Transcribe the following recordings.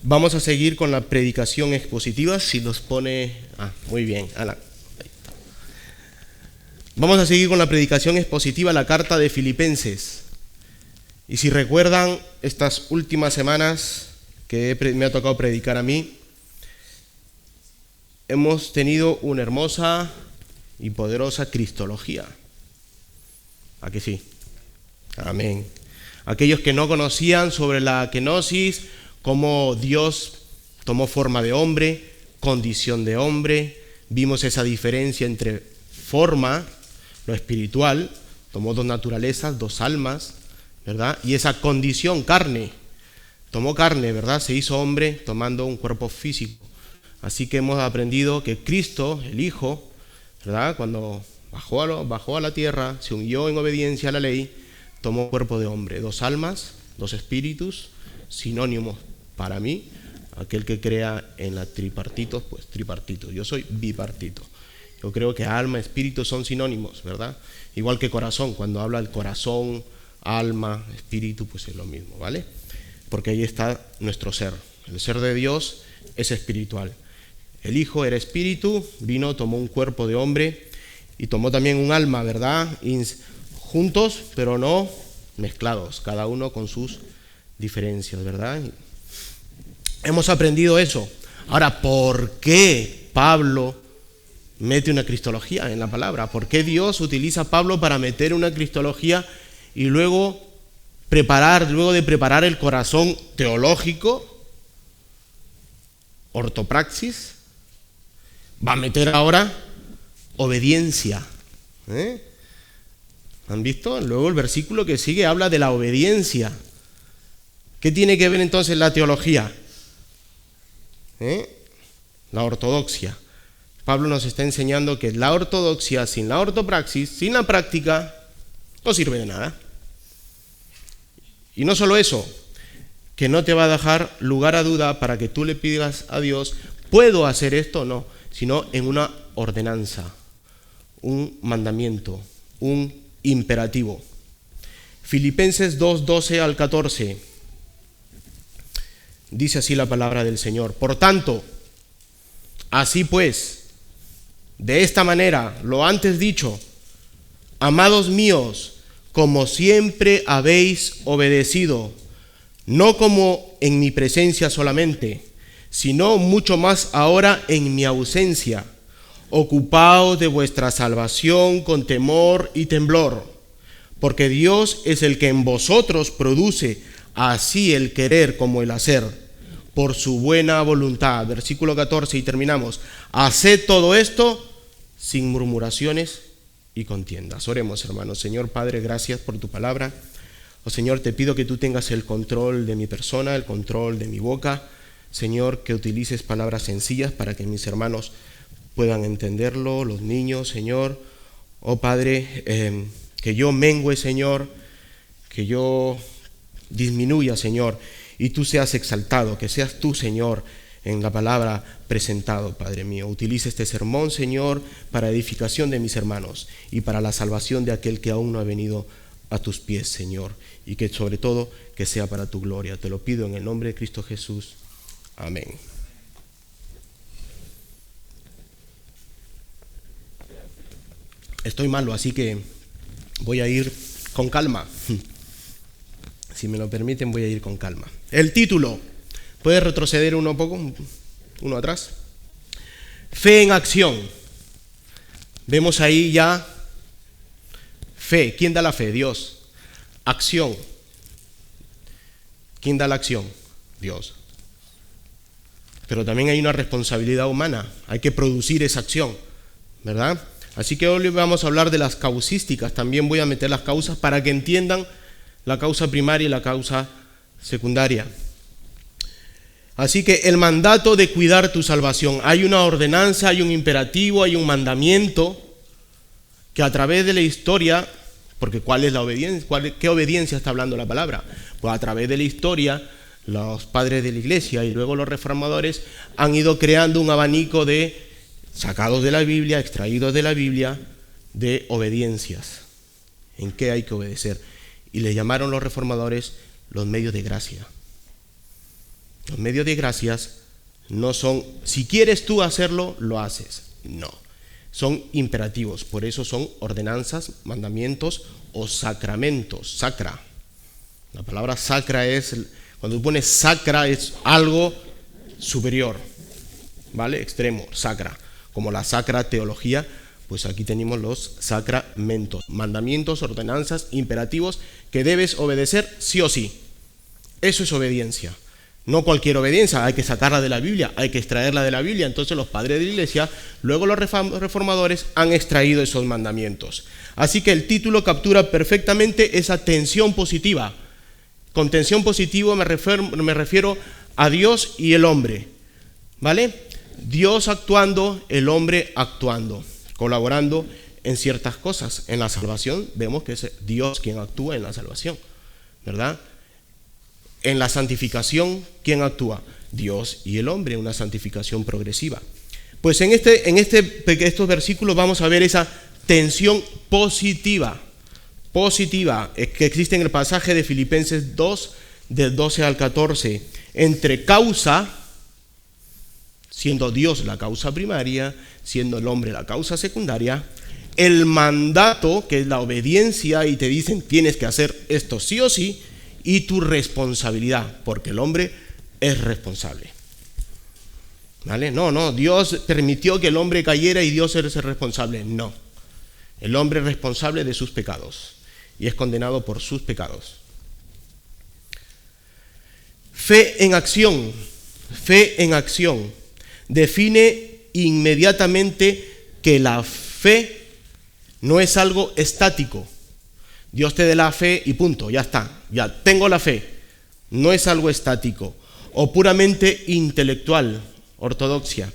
Vamos a seguir con la predicación expositiva, si nos pone... muy bien, Alan. Ahí está. Vamos a seguir con la predicación expositiva, la carta de Filipenses. Y si recuerdan, estas últimas semanas que me ha tocado predicar a mí, hemos tenido una hermosa y poderosa cristología. ¿A que sí? Amén. Aquellos que no conocían sobre la kenosis, cómo Dios tomó forma de hombre, condición de hombre, vimos esa diferencia entre forma, lo espiritual, tomó dos naturalezas, dos almas, ¿verdad? Y esa condición, carne, tomó carne, ¿verdad? Se hizo hombre tomando un cuerpo físico. Así que hemos aprendido que Cristo, el Hijo, ¿verdad? Cuando bajó a la tierra, se humilló en obediencia a la ley, tomó cuerpo de hombre, dos almas, dos espíritus, sinónimos para mí. Aquel que crea en la tripartitos, pues tripartito. Yo soy bipartito. Yo creo que alma, espíritu son sinónimos, ¿verdad? Igual que corazón, cuando habla el corazón, alma, espíritu, pues es lo mismo, ¿vale? Porque ahí está nuestro ser. El ser de Dios es espiritual. El Hijo era espíritu, vino, tomó un cuerpo de hombre y tomó también un alma, ¿verdad? Juntos, pero no mezclados, cada uno con sus diferencias, ¿verdad? Hemos aprendido eso. Ahora, ¿por qué Pablo mete una cristología en la palabra? ¿Por qué Dios utiliza a Pablo para meter una cristología y luego de preparar el corazón teológico, ortopraxis, va a meter ahora obediencia? ¿Han visto? Luego el versículo que sigue habla de la obediencia. ¿Qué tiene que ver entonces la teología? La ortodoxia. Pablo nos está enseñando que la ortodoxia sin la ortopraxis, sin la práctica, no sirve de nada. Y no solo eso, que no te va a dejar lugar a duda para que tú le pidas a Dios, ¿puedo hacer esto o no? Sino en una ordenanza, un mandamiento, un imperativo. Filipenses 2:12 al 14. Dice así la palabra del Señor. Por tanto, así pues, de esta manera, lo antes dicho, amados míos, como siempre habéis obedecido, no como en mi presencia solamente, sino mucho más ahora en mi ausencia, ocupaos de vuestra salvación con temor y temblor, porque Dios es el que en vosotros produce así el querer como el hacer, por su buena voluntad. Versículo 14 y terminamos. Haced todo esto sin murmuraciones y contiendas. Oremos, hermanos. Señor Padre, gracias por tu palabra. Oh Señor, te pido que tú tengas el control de mi persona, el control de mi boca. Señor, que utilices palabras sencillas para que mis hermanos puedan entenderlo, los niños, Señor. Oh Padre, que yo mengüe, Señor, que yo disminuya, Señor, y tú seas exaltado, que seas tú, Señor, en la palabra presentado, Padre mío. Utiliza este sermón, Señor, para edificación de mis hermanos y para la salvación de aquel que aún no ha venido a tus pies, Señor, y que sobre todo que sea para tu gloria. Te lo pido en el nombre de Cristo Jesús. Amén. Estoy malo, así que voy a ir con calma. Si me lo permiten, voy a ir con calma. El título, ¿puedes retroceder uno atrás? Fe en acción. Vemos ahí ya fe. ¿Quién da la fe? Dios. Acción. ¿Quién da la acción? Dios. Pero también hay una responsabilidad humana. Hay que producir esa acción, ¿verdad? Así que hoy vamos a hablar de las causísticas. También voy a meter las causas para que entiendan la causa primaria y la causa secundaria. Así que el mandato de cuidar tu salvación. Hay una ordenanza, hay un imperativo, hay un mandamiento que a través de la historia, porque ¿cuál es la obediencia? ¿Qué obediencia está hablando la palabra? Pues a través de la historia, los padres de la iglesia y luego los reformadores han ido creando un abanico de, sacados de la Biblia, extraídos de la Biblia, de obediencias. ¿En qué hay que obedecer? Y le llamaron los reformadores los medios de gracia. Los medios de gracias no son, si quieres tú hacerlo, lo haces. No, son imperativos, por eso son ordenanzas, mandamientos o sacramentos. Sacra. La palabra sacra es, cuando tú pones sacra es algo superior, ¿vale? Extremo, sacra. Como la sacra teología, pues aquí tenemos los sacramentos, mandamientos, ordenanzas, imperativos que debes obedecer sí o sí. Eso es obediencia. No cualquier obediencia, hay que sacarla de la Biblia, hay que extraerla de la Biblia. Entonces los padres de la iglesia, luego los reformadores, han extraído esos mandamientos. Así que el título captura perfectamente esa tensión positiva. Con tensión positiva me refiero a Dios y el hombre, ¿vale? Dios actuando, el hombre actuando, colaborando en ciertas cosas. En la salvación vemos que es Dios quien actúa en la salvación, ¿verdad? En la santificación, ¿quién actúa? Dios y el hombre, una santificación progresiva. Pues en estos versículos vamos a ver esa tensión positiva que existe en el pasaje de Filipenses 2, del 12 al 14, entre causa, siendo Dios la causa primaria, siendo el hombre la causa secundaria, el mandato, que es la obediencia, y te dicen tienes que hacer esto sí o sí, y tu responsabilidad, porque el hombre es responsable. ¿Vale? No, Dios permitió que el hombre cayera y Dios es el responsable. No, el hombre es responsable de sus pecados y es condenado por sus pecados. Fe en acción define inmediatamente que la fe no es algo estático. Dios te dé la fe y punto, ya está, ya tengo la fe. No es algo estático o puramente intelectual, ortodoxia,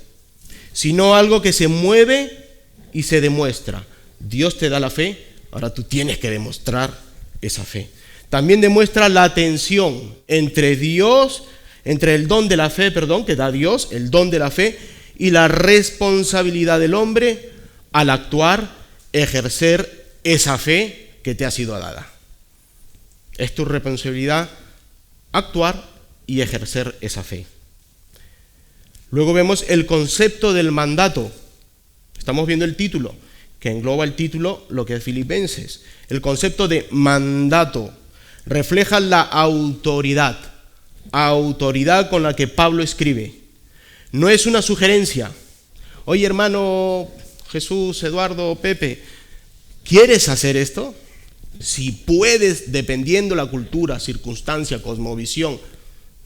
sino algo que se mueve y se demuestra. Dios te da la fe, ahora tú tienes que demostrar esa fe. También demuestra la tensión entre Dios, entre el don de la fe, que da Dios, el don de la fe, y la responsabilidad del hombre al actuar, ejercer esa fe que te ha sido dada. Es tu responsabilidad actuar y ejercer esa fe. Luego vemos el concepto del mandato. Estamos viendo el título, que engloba el título lo que es Filipenses. El concepto de mandato refleja la autoridad con la que Pablo escribe. No es una sugerencia. Oye, hermano Jesús, Eduardo, Pepe, ¿quieres hacer esto? Si puedes, dependiendo la cultura, circunstancia, cosmovisión,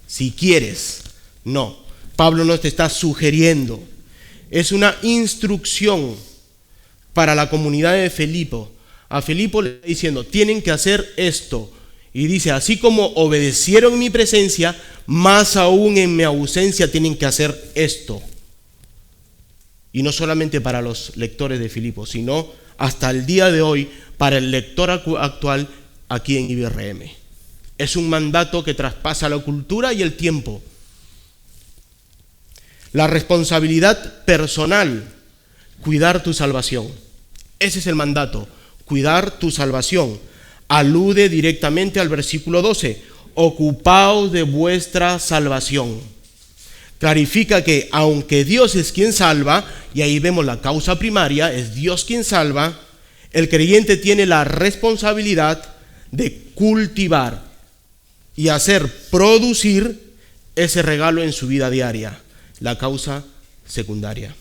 si quieres. No, Pablo no te está sugiriendo. Es una instrucción para la comunidad de Filipo. A Filipo le está diciendo, tienen que hacer esto. Y dice, así como obedecieron en mi presencia, más aún en mi ausencia tienen que hacer esto. Y no solamente para los lectores de Filipo, sino hasta el día de hoy para el lector actual aquí en IBRM. Es un mandato que traspasa la cultura y el tiempo. La responsabilidad personal, cuidar tu salvación. Ese es el mandato, cuidar tu salvación. Alude directamente al versículo 12, ocupaos de vuestra salvación. Clarifica que aunque Dios es quien salva, y ahí vemos la causa primaria, es Dios quien salva, el creyente tiene la responsabilidad de cultivar y hacer producir ese regalo en su vida diaria, la causa secundaria.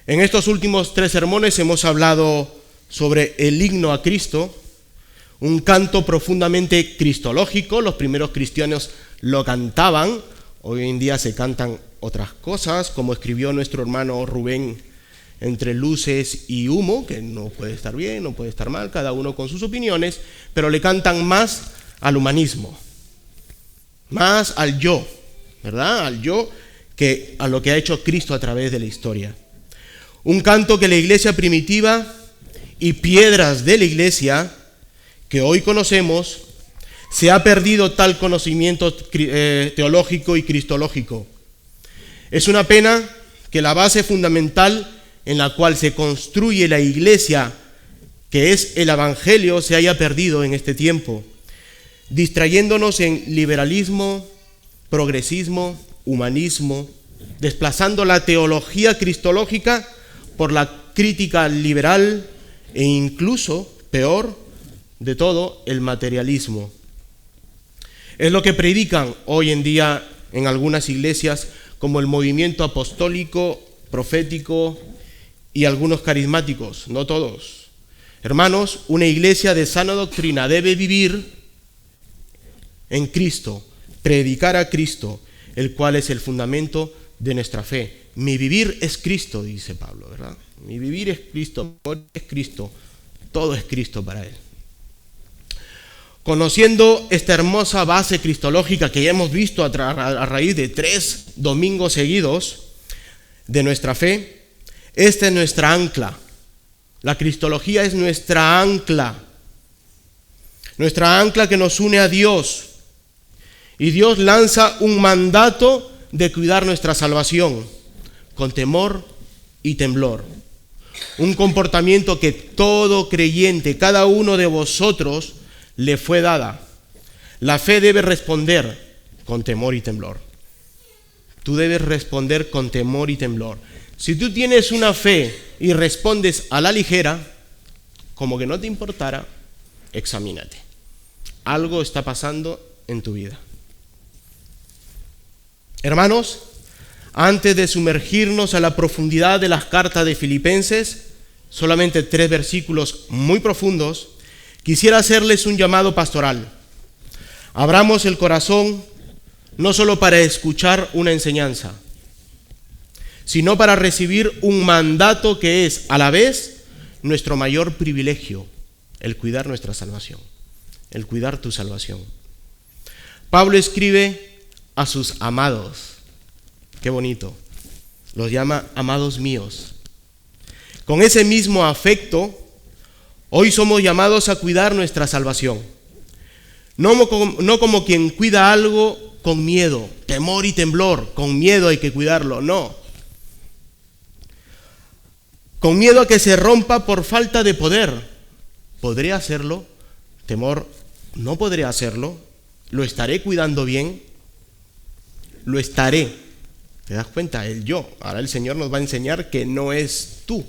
En estos últimos 3 sermones hemos hablado sobre el himno a Cristo, un canto profundamente cristológico. Los primeros cristianos lo cantaban, hoy en día se cantan otras cosas, como escribió nuestro hermano Rubén, entre luces y humo, que no puede estar bien, no puede estar mal, cada uno con sus opiniones, pero le cantan más al humanismo, más al yo, ¿verdad? Al yo, que a lo que ha hecho Cristo a través de la historia. Un canto que la iglesia primitiva y piedras de la iglesia que hoy conocemos, se ha perdido tal conocimiento teológico y cristológico. Es una pena que la base fundamental en la cual se construye la iglesia, que es el evangelio, se haya perdido en este tiempo, distrayéndonos en liberalismo, progresismo, humanismo, desplazando la teología cristológica por la crítica liberal e incluso, peor de todo, el materialismo. Es lo que predican hoy en día en algunas iglesias como el movimiento apostólico, profético y algunos carismáticos, no todos. Hermanos, una iglesia de sana doctrina debe vivir en Cristo, predicar a Cristo, el cual es el fundamento de nuestra fe. Mi vivir es Cristo, dice Pablo, ¿verdad? Mi vivir es Cristo, mi morir es Cristo, todo es Cristo para Él. Conociendo esta hermosa base cristológica que ya hemos visto a raíz de 3 domingos seguidos de nuestra fe, esta es nuestra ancla. La cristología es nuestra ancla que nos une a Dios. Y Dios lanza un mandato de cuidar nuestra salvación con temor y temblor. Un comportamiento que todo creyente, cada uno de vosotros, le fue dada. La fe debe responder con temor y temblor. Tú debes responder con temor y temblor. Si tú tienes una fe y respondes a la ligera, como que no te importara, examínate. Algo está pasando en tu vida. Hermanos, antes de sumergirnos a la profundidad de las cartas de Filipenses, solamente 3 versículos muy profundos, quisiera hacerles un llamado pastoral. Abramos el corazón no solo para escuchar una enseñanza, sino para recibir un mandato que es a la vez nuestro mayor privilegio, el cuidar nuestra salvación, el cuidar tu salvación. Pablo escribe a sus amados, qué bonito, los llama amados míos. Con ese mismo afecto, hoy somos llamados a cuidar nuestra salvación. No como quien cuida algo con miedo, temor y temblor, con miedo hay que cuidarlo, no. Con miedo a que se rompa por falta de poder. ¿Podré hacerlo? Temor, no podré hacerlo. ¿Lo estaré cuidando bien? Lo estaré. ¿Te das cuenta? El yo. Ahora el Señor nos va a enseñar que no es tú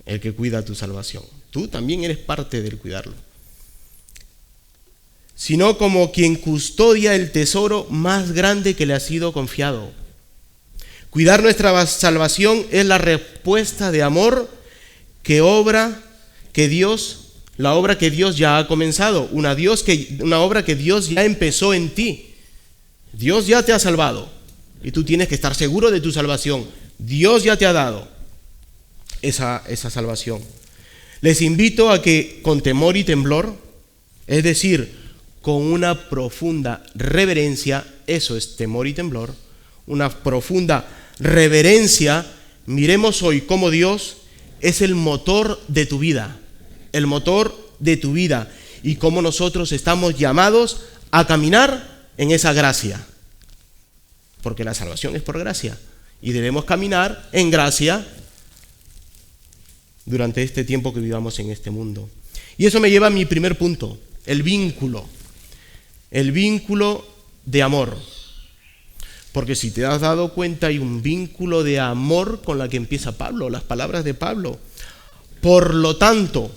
el que cuida tu salvación. Tú también eres parte del cuidarlo. Sino como quien custodia el tesoro más grande que le ha sido confiado. Cuidar nuestra salvación es la respuesta de amor la obra que Dios ya ha comenzado, una obra que Dios ya empezó en ti. Dios ya te ha salvado y tú tienes que estar seguro de tu salvación. Dios ya te ha dado esa salvación. Les invito a que con temor y temblor, es decir, con una profunda reverencia, eso es temor y temblor, una profunda reverencia, miremos hoy cómo Dios es el motor de tu vida, y cómo nosotros estamos llamados a caminar en esa gracia, porque la salvación es por gracia y debemos caminar en gracia durante este tiempo que vivamos en este mundo. Y eso me lleva a mi primer punto, el vínculo de amor. Porque si te has dado cuenta, hay un vínculo de amor con la que empieza Pablo, las palabras de Pablo. Por lo tanto,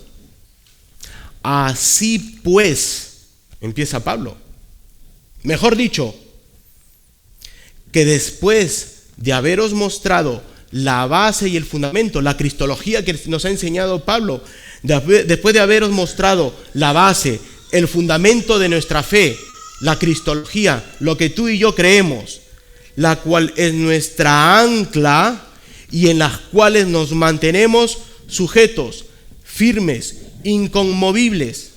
así pues, empieza Pablo. Mejor dicho, que después de haberos mostrado la base y el fundamento, la cristología que nos ha enseñado Pablo, después de haberos mostrado la base, el fundamento de nuestra fe, la cristología, lo que tú y yo creemos, la cual es nuestra ancla y en las cuales nos mantenemos sujetos, firmes, inconmovibles.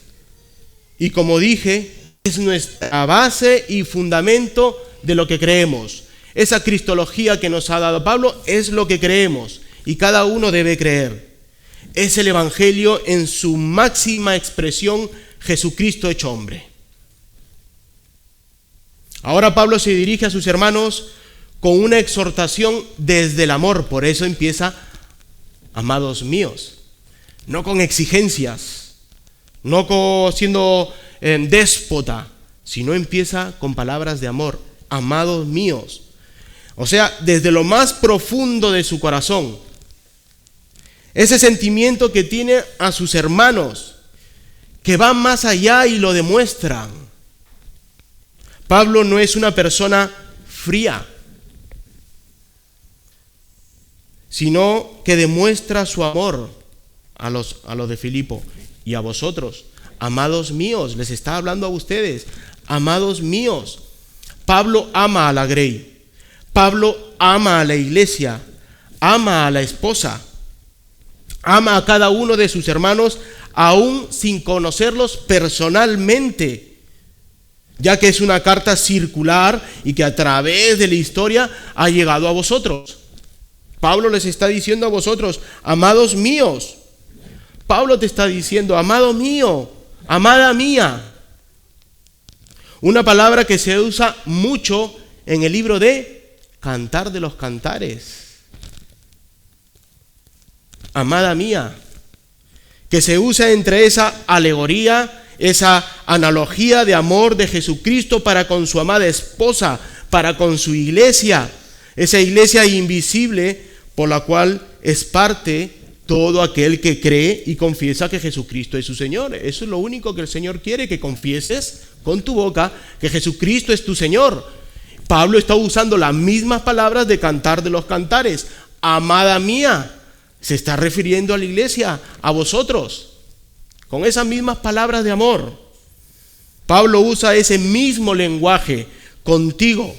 Y como dije, es nuestra base y fundamento de lo que creemos. Esa cristología que nos ha dado Pablo es lo que creemos y cada uno debe creer. Es el Evangelio en su máxima expresión, Jesucristo hecho hombre. Ahora Pablo se dirige a sus hermanos con una exhortación desde el amor, por eso empieza, amados míos, no con exigencias, no siendo déspota, sino empieza con palabras de amor. amados míos. O sea, desde lo más profundo de su corazón. Ese sentimiento que tiene a sus hermanos, que van más allá y lo demuestran. Pablo no es una persona fría, sino que demuestra su amor a los de Filipo y a vosotros. Amados míos, les está hablando a ustedes, amados míos. Pablo ama a la Grey, Pablo ama a la iglesia, ama a la esposa, ama a cada uno de sus hermanos, aún sin conocerlos personalmente, ya que es una carta circular y que a través de la historia ha llegado a vosotros. Pablo les está diciendo a vosotros, amados míos. Pablo te está diciendo, amado mío, amada mía. Una palabra que se usa mucho en el libro de Cantar de los Cantares. Amada mía. Que se usa entre esa alegoría, esa analogía de amor de Jesucristo para con su amada esposa, para con su iglesia. Esa iglesia invisible por la cual es parte todo aquel que cree y confiesa que Jesucristo es su Señor. Eso es lo único que el Señor quiere, que confieses con tu boca que Jesucristo es tu Señor. Pablo está usando las mismas palabras de Cantar de los Cantares. Amada mía, se está refiriendo a la iglesia, a vosotros, con esas mismas palabras de amor. Pablo usa ese mismo lenguaje contigo,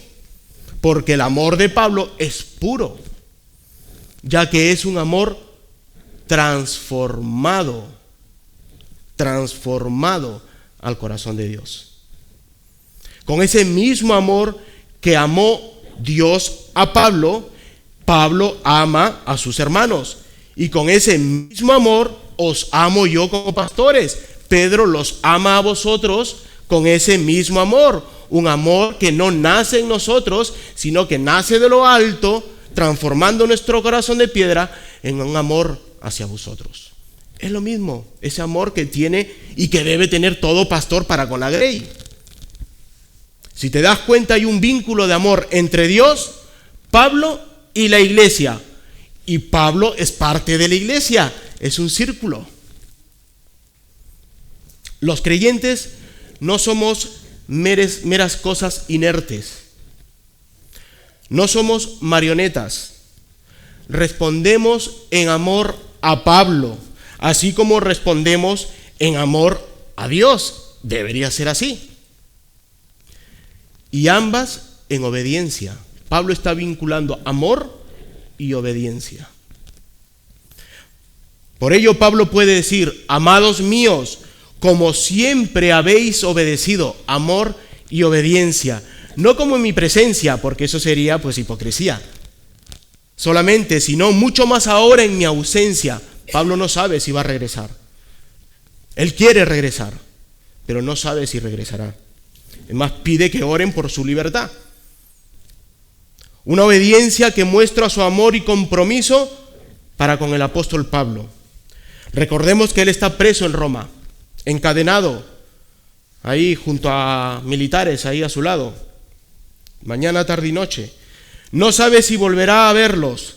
porque el amor de Pablo es puro, ya que es un amor transformado al corazón de Dios. Con ese mismo amor que amó Dios a Pablo, Pablo ama a sus hermanos. Y con ese mismo amor os amo yo como pastores. Pedro los ama a vosotros con ese mismo amor. Un amor que no nace en nosotros, sino que nace de lo alto, transformando nuestro corazón de piedra en un amor hacia vosotros. Es lo mismo, ese amor que tiene y que debe tener todo pastor para con la Grey. Si te das cuenta, hay un vínculo de amor entre Dios, Pablo y la iglesia. Y Pablo es parte de la iglesia, es un círculo. Los creyentes no somos meras cosas inertes. No somos marionetas. Respondemos en amor a Pablo, así como respondemos en amor a Dios. Debería ser así. Y ambas en obediencia. Pablo está vinculando amor y obediencia. Por ello Pablo puede decir, amados míos, como siempre habéis obedecido, amor y obediencia. No como en mi presencia, porque eso sería pues hipocresía. Solamente, sino mucho más ahora en mi ausencia. Pablo no sabe si va a regresar. Él quiere regresar, pero no sabe si regresará. Es más, pide que oren por su libertad. Una obediencia que muestra su amor y compromiso para con el apóstol Pablo. Recordemos que él está preso en Roma, encadenado, ahí junto a militares, ahí a su lado, mañana, tarde y noche. No sabe si volverá a verlos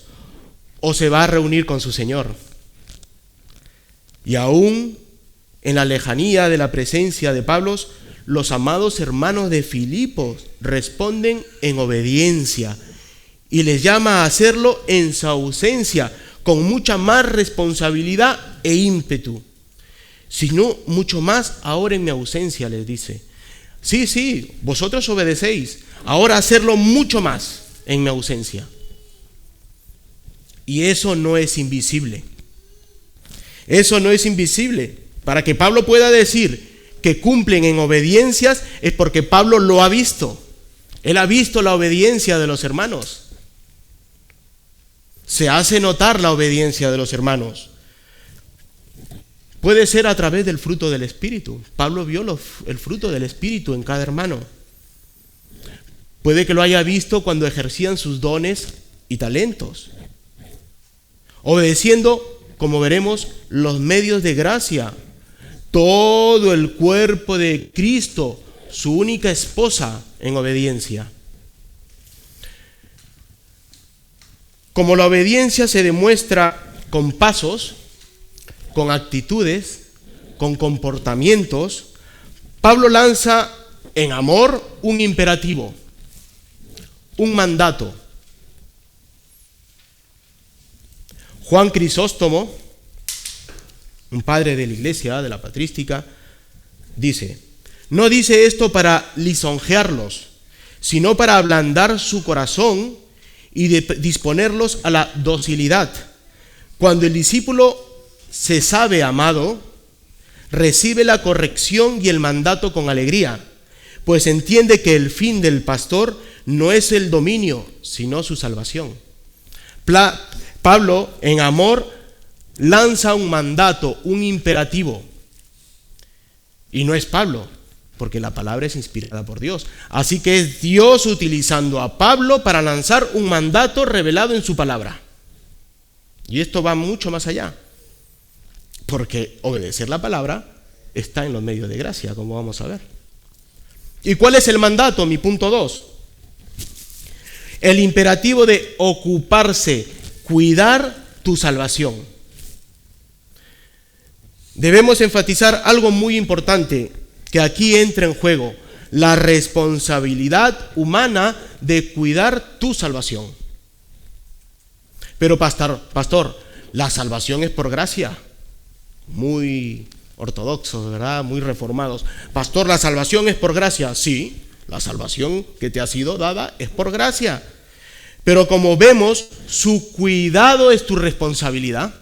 o se va a reunir con su Señor. Y aún en la lejanía de la presencia de Pablo, los amados hermanos de Filipos responden en obediencia y les llama a hacerlo en su ausencia, con mucha más responsabilidad e ímpetu. Sino mucho más ahora en mi ausencia, les dice. Sí, vosotros obedecéis, ahora hacerlo mucho más en mi ausencia. Y eso no es invisible. Eso no es invisible. Para que Pablo pueda decir que cumplen en obediencias es porque Pablo lo ha visto. Él ha visto la obediencia de los hermanos. Se hace notar la obediencia de los hermanos. Puede ser a través del fruto del Espíritu. Pablo vio el fruto del Espíritu en cada hermano. Puede que lo haya visto cuando ejercían sus dones y talentos, obedeciendo, como veremos, los medios de gracia. Todo el cuerpo de Cristo, su única esposa, en obediencia. Como la obediencia se demuestra con pasos, con actitudes, con comportamientos, Pablo lanza en amor un imperativo, un mandato. Juan Crisóstomo, un padre de la iglesia, de la patrística, dice: no dice esto para lisonjearlos, sino para ablandar su corazón y disponerlos a la docilidad. Cuando el discípulo se sabe amado, recibe la corrección y el mandato con alegría, pues entiende que el fin del pastor no es el dominio, sino su salvación. Pablo, en amor, lanza un mandato, un imperativo. Y no es Pablo, porque la palabra es inspirada por Dios. Así que es Dios utilizando a Pablo para lanzar un mandato revelado en su palabra. Y esto va mucho más allá, porque obedecer la palabra está en los medios de gracia, como vamos a ver. ¿Y cuál es el mandato? Mi punto 2. El imperativo de ocuparse, cuidar tu salvación. Debemos enfatizar algo muy importante que aquí entra en juego: la responsabilidad humana de cuidar tu salvación. Pero pastor, la salvación es por gracia. Muy ortodoxos, ¿verdad? Muy reformados. Pastor, ¿la salvación es por gracia? Sí, la salvación que te ha sido dada es por gracia. Pero como vemos, su cuidado es tu responsabilidad.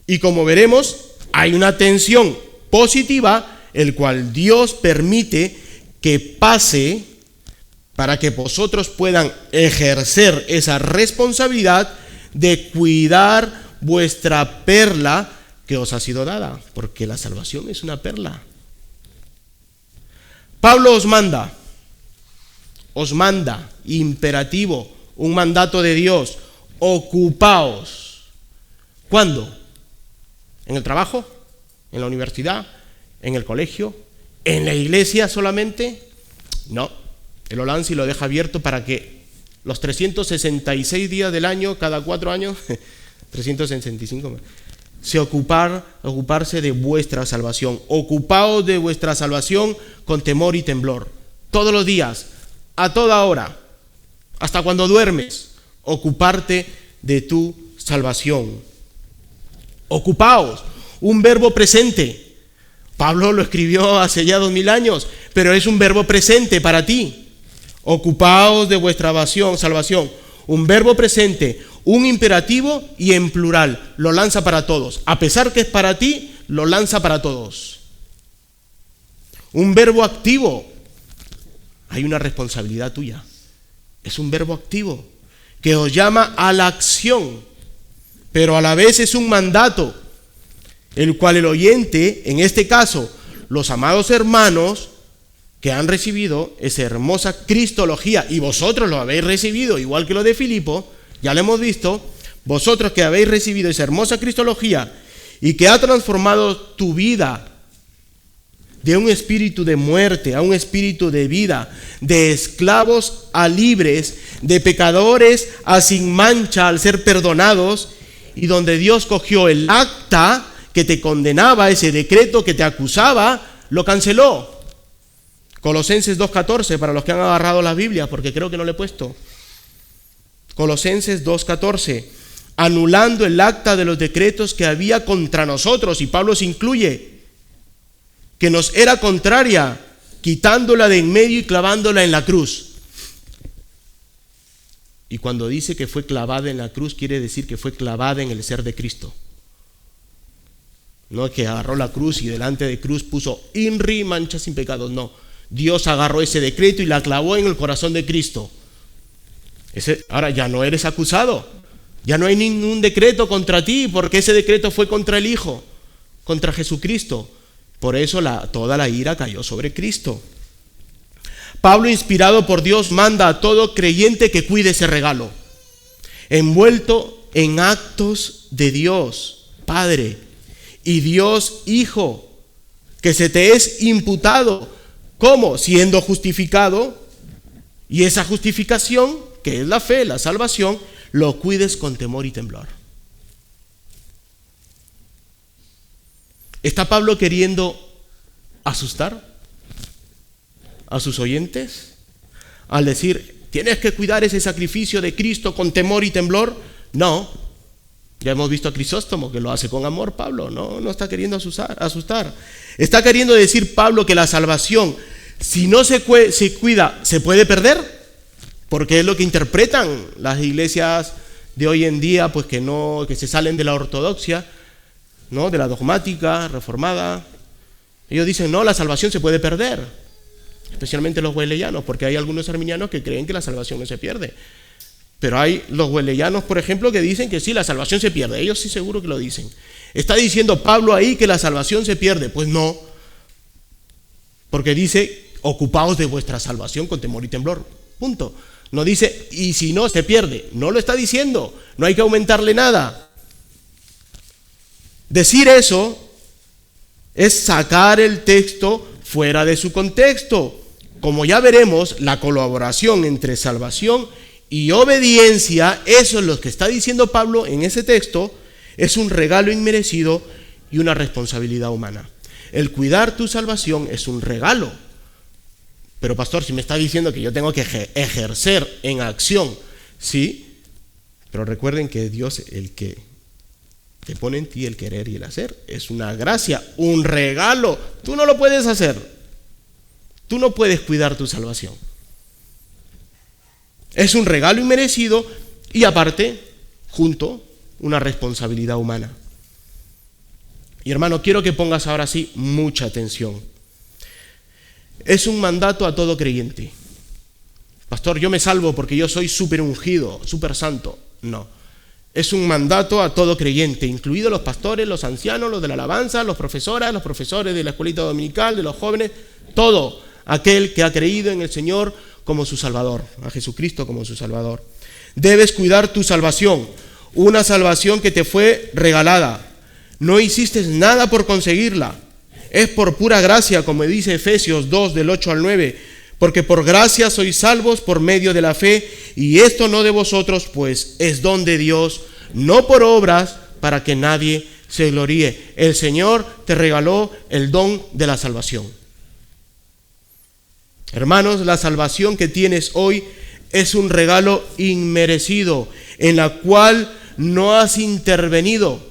Y como veremos, hay una tensión positiva, el cual Dios permite que pase para que vosotros puedan ejercer esa responsabilidad de cuidar vuestra perla que os ha sido dada, porque la salvación es una perla. Pablo os manda, imperativo, un mandato de Dios: ocupaos. ¿Cuándo? ¿En el trabajo? ¿En la universidad? ¿En el colegio? ¿En la iglesia solamente? No, él lo lanza y lo deja abierto para que los 366 días del año, cada 4 años, 365, ocuparse de vuestra salvación. Ocupaos de vuestra salvación con temor y temblor. Todos los días, a toda hora, hasta cuando duermes, ocuparte de tu salvación. Ocupaos, un verbo presente. Pablo lo escribió hace ya 2000 años, pero es un verbo presente para ti. Ocupaos de vuestra salvación. Un verbo presente, un imperativo y en plural. Lo lanza para todos. A pesar que es para ti, lo lanza para todos. Un verbo activo. Hay una responsabilidad tuya. Es un verbo activo que os llama a la acción, pero a la vez es un mandato, el cual el oyente, en este caso, los amados hermanos que han recibido esa hermosa cristología, y vosotros lo habéis recibido, igual que lo de Filipo, ya lo hemos visto, vosotros que habéis recibido esa hermosa cristología y que ha transformado tu vida de un espíritu de muerte a un espíritu de vida, de esclavos a libres, de pecadores a sin mancha al ser perdonados, y donde Dios cogió el acta que te condenaba, ese decreto que te acusaba, lo canceló. Colosenses 2:14, para los que han agarrado la Biblia, porque creo que no le he puesto. Colosenses 2:14, anulando el acta de los decretos que había contra nosotros, y Pablo se incluye, que nos era contraria, quitándola de en medio y clavándola en la cruz. Y cuando dice que fue clavada en la cruz, quiere decir que fue clavada en el ser de Cristo. No es que agarró la cruz y delante de cruz puso INRI, mancha sin pecados. No, Dios agarró ese decreto y la clavó en el corazón de Cristo. Ahora ya no eres acusado. Ya no hay ningún decreto contra ti, porque ese decreto fue contra el Hijo, contra Jesucristo. Por eso toda la ira cayó sobre Cristo. Pablo, inspirado por Dios, manda a todo creyente que cuide ese regalo, envuelto en actos de Dios Padre y Dios Hijo, que se te es imputado. ¿Cómo? Siendo justificado, y esa justificación que es la fe, la salvación, lo cuides con temor y temblor. ¿Está Pablo queriendo asustar a sus oyentes al decir, tienes que cuidar ese sacrificio de Cristo con temor y temblor? No, ya hemos visto a Crisóstomo que lo hace con amor. Pablo no está queriendo asustar. Está queriendo decir Pablo que la salvación, si no se cuida, se puede perder, porque es lo que interpretan las iglesias de hoy en día, pues que se salen de la ortodoxia, ¿no? De la dogmática reformada. Ellos dicen, no, la salvación se puede perder, especialmente los wesleyanos, porque hay algunos arminianos que creen que la salvación no se pierde. Pero hay los wesleyanos, por ejemplo, que dicen que sí, la salvación se pierde. Ellos sí seguro que lo dicen. ¿Está diciendo Pablo ahí que la salvación se pierde? Pues no, porque dice, ocupaos de vuestra salvación con temor y temblor, punto. No dice, y si no, se pierde. No lo está diciendo, no hay que aumentarle nada. Decir eso es sacar el texto fuera de su contexto. Como ya veremos, la colaboración entre salvación y obediencia, eso es lo que está diciendo Pablo en ese texto, es un regalo inmerecido y una responsabilidad humana. El cuidar tu salvación es un regalo. Pero pastor, si me está diciendo que yo tengo que ejercer en acción, sí, pero recuerden que es Dios el que te pone en ti el querer y el hacer. Es una gracia, un regalo. Tú no lo puedes hacer. Tú no puedes cuidar tu salvación. Es un regalo inmerecido y aparte, junto, una responsabilidad humana. Y hermano, quiero que pongas ahora sí mucha atención. Es un mandato a todo creyente. Pastor, yo me salvo porque yo soy súper ungido, súper santo. No. Es un mandato a todo creyente, incluidos los pastores, los ancianos, los de la alabanza, los profesores de la escuelita dominical, de los jóvenes, todo aquel que ha creído en el Señor como su Salvador, a Jesucristo como su Salvador. Debes cuidar tu salvación, una salvación que te fue regalada. No hiciste nada por conseguirla. Es por pura gracia, como dice Efesios 2, del 8 al 9, porque por gracia sois salvos por medio de la fe, y esto no de vosotros, pues es don de Dios, no por obras, para que nadie se gloríe. El Señor te regaló el don de la salvación. Hermanos, la salvación que tienes hoy es un regalo inmerecido, en la cual no has intervenido,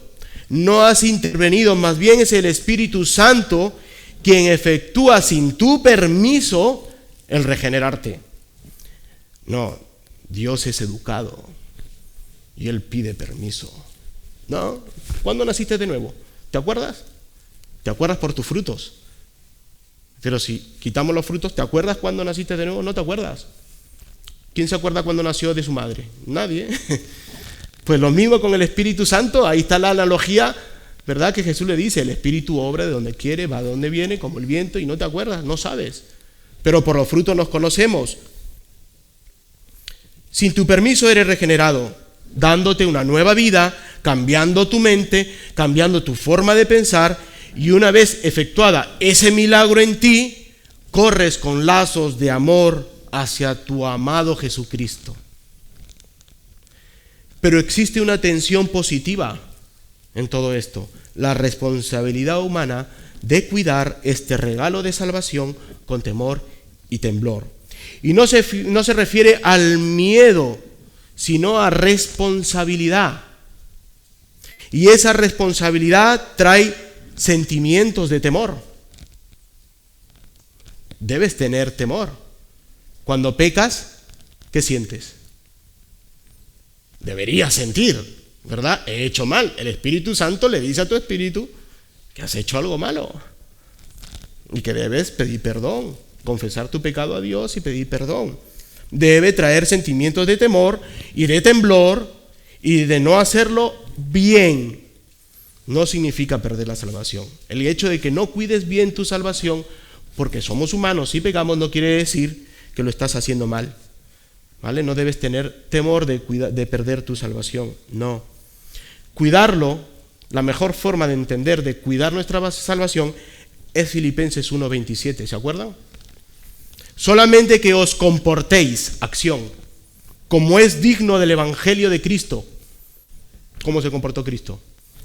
más bien es el Espíritu Santo quien efectúa sin tu permiso el regenerarte. No, Dios es educado y Él pide permiso. No, ¿cuándo naciste de nuevo? ¿Te acuerdas? ¿Te acuerdas por tus frutos? Pero si quitamos los frutos, ¿te acuerdas cuándo naciste de nuevo? No te acuerdas. ¿Quién se acuerda cuándo nació de su madre? Nadie. Pues lo mismo con el Espíritu Santo, ahí está la analogía, ¿verdad? Que Jesús le dice, el Espíritu obra de donde quiere, va de donde viene, como el viento, y no te acuerdas, no sabes. Pero por los frutos nos conocemos. Sin tu permiso eres regenerado, dándote una nueva vida, cambiando tu mente, cambiando tu forma de pensar, y una vez efectuada ese milagro en ti, corres con lazos de amor hacia tu amado Jesucristo. Pero existe una tensión positiva en todo esto, la responsabilidad humana de cuidar este regalo de salvación con temor y temblor. Y no se refiere al miedo, sino a responsabilidad. Y esa responsabilidad trae sentimientos de temor. Debes tener temor. Cuando pecas, ¿qué sientes? Deberías sentir, ¿verdad? He hecho mal. El Espíritu Santo le dice a tu espíritu que has hecho algo malo y que debes pedir perdón, confesar tu pecado a Dios y pedir perdón. Debe traer sentimientos de temor y de temblor, y de no hacerlo bien no significa perder la salvación. El hecho de que no cuides bien tu salvación, porque somos humanos y pecamos, no quiere decir que lo estás haciendo mal. ¿Vale? No debes tener temor de perder tu salvación, no. Cuidarlo, la mejor forma de entender de cuidar nuestra salvación es Filipenses 1:27, ¿se acuerdan? Solamente que os comportéis, acción, como es digno del Evangelio de Cristo. ¿Cómo se comportó Cristo?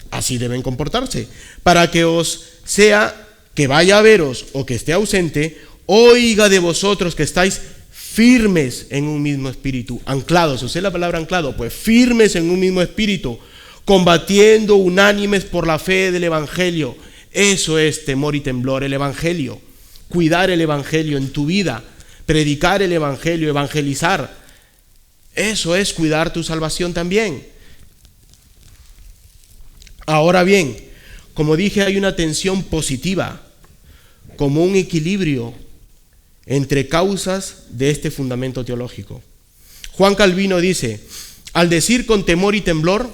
Así deben comportarse, para que os sea que vaya a veros o que esté ausente, oiga de vosotros que estáis firmes en un mismo espíritu, anclados. ¿Usted la palabra anclado? Pues firmes en un mismo espíritu, combatiendo unánimes por la fe del Evangelio. Eso es temor y temblor, el Evangelio. Cuidar el Evangelio en tu vida, predicar el Evangelio, evangelizar. Eso es cuidar tu salvación también. Ahora bien, como dije, hay una tensión positiva, como un equilibrio entre causas de este fundamento teológico. Juan Calvino dice, al decir con temor y temblor,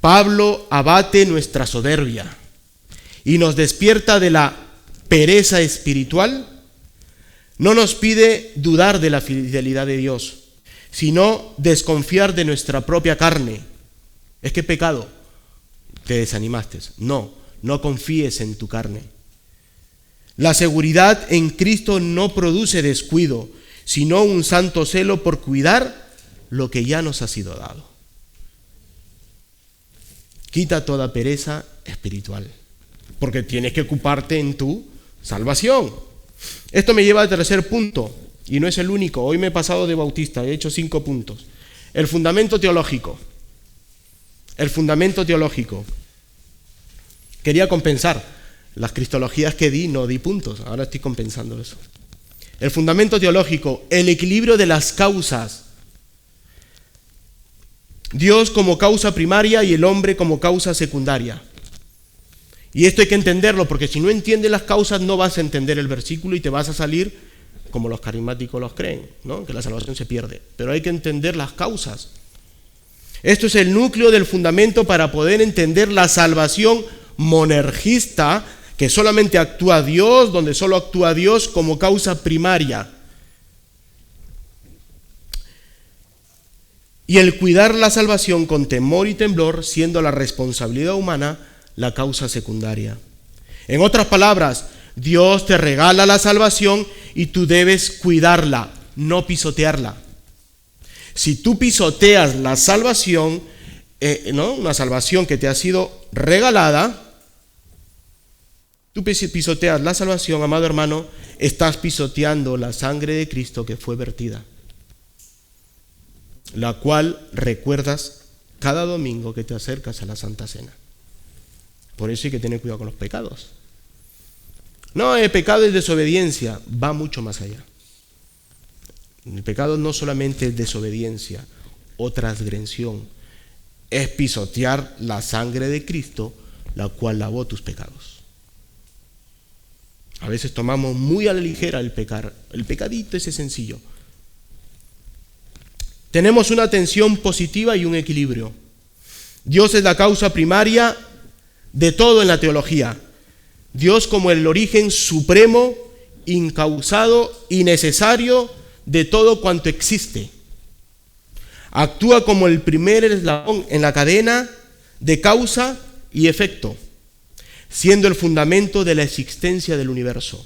Pablo abate nuestra soberbia y nos despierta de la pereza espiritual. No nos pide dudar de la fidelidad de Dios, sino desconfiar de nuestra propia carne. ¿Es que pecado? Te desanimaste. No confíes en tu carne. La seguridad en Cristo no produce descuido, sino un santo celo por cuidar lo que ya nos ha sido dado. Quita toda pereza espiritual, porque tienes que ocuparte en tu salvación. Esto me lleva al tercer punto, y no es el único. Hoy me he pasado de bautista, he hecho 5 puntos. El fundamento teológico. El fundamento teológico. Quería compensar. Las cristologías que di, no di puntos. Ahora estoy compensando eso. El fundamento teológico, el equilibrio de las causas. Dios como causa primaria y el hombre como causa secundaria. Y esto hay que entenderlo, porque si no entiendes las causas no vas a entender el versículo y te vas a salir como los carismáticos los creen, ¿no? Que la salvación se pierde. Pero hay que entender las causas. Esto es el núcleo del fundamento para poder entender la salvación monergista, que solamente actúa Dios, donde solo actúa Dios como causa primaria. Y el cuidar la salvación con temor y temblor, siendo la responsabilidad humana la causa secundaria. En otras palabras, Dios te regala la salvación y tú debes cuidarla, no pisotearla. Si tú pisoteas la salvación, una salvación que te ha sido regalada, tú pisoteas la salvación, amado hermano, estás pisoteando la sangre de Cristo que fue vertida, la cual recuerdas cada domingo que te acercas a la Santa Cena. Por eso hay que tener cuidado con los pecados. No, el pecado es desobediencia, va mucho más allá. El pecado no solamente es desobediencia o transgresión, es pisotear la sangre de Cristo, la cual lavó tus pecados. A veces tomamos muy a la ligera el pecar, el pecadito ese sencillo. Tenemos una tensión positiva y un equilibrio. Dios es la causa primaria de todo en la teología. Dios como el origen supremo, incausado y necesario de todo cuanto existe. Actúa como el primer eslabón en la cadena de causa y efecto, siendo el fundamento de la existencia del universo.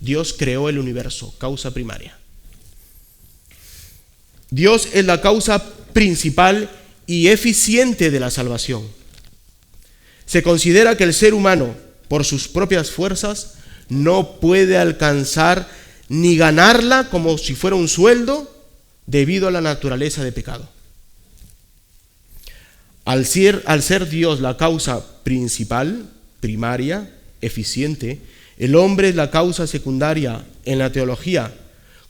Dios creó el universo, causa primaria. Dios es la causa principal y eficiente de la salvación. Se considera que el ser humano, por sus propias fuerzas, no puede alcanzar ni ganarla como si fuera un sueldo debido a la naturaleza de pecado. Al ser Dios la causa principal, primaria, eficiente, el hombre es la causa secundaria en la teología,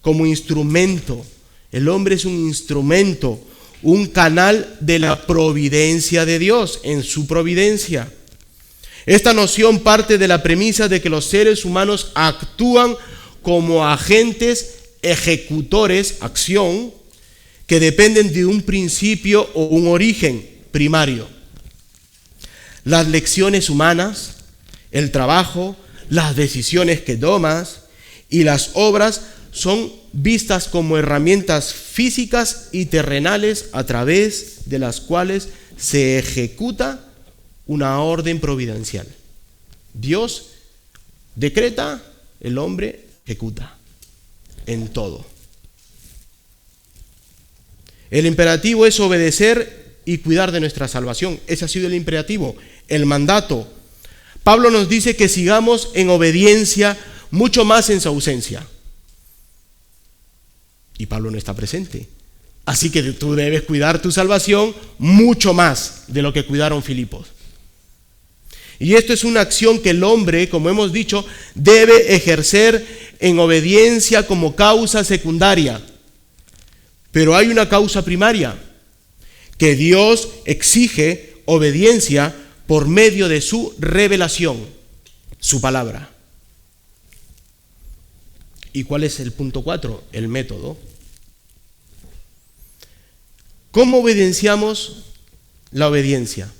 como instrumento. El hombre es un instrumento, un canal de la providencia de Dios, en su providencia. Esta noción parte de la premisa de que los seres humanos actúan como agentes ejecutores, acción, que dependen de un principio o un origen primario. Las lecciones humanas, el trabajo, las decisiones que tomas y las obras son vistas como herramientas físicas y terrenales a través de las cuales se ejecuta una orden providencial. Dios decreta, el hombre ejecuta en todo. El imperativo es obedecer y cuidar de nuestra salvación. Ese ha sido el imperativo, el mandato. Pablo nos dice que sigamos en obediencia mucho más en su ausencia. Y Pablo no está presente. Así que tú debes cuidar tu salvación mucho más de lo que cuidaron Filipos. Y esto es una acción que el hombre, como hemos dicho, debe ejercer en obediencia como causa secundaria. Pero hay una causa primaria, que Dios exige obediencia por medio de su revelación, su palabra. ¿Y cuál es el punto 4? El método. ¿Cómo evidenciamos la obediencia?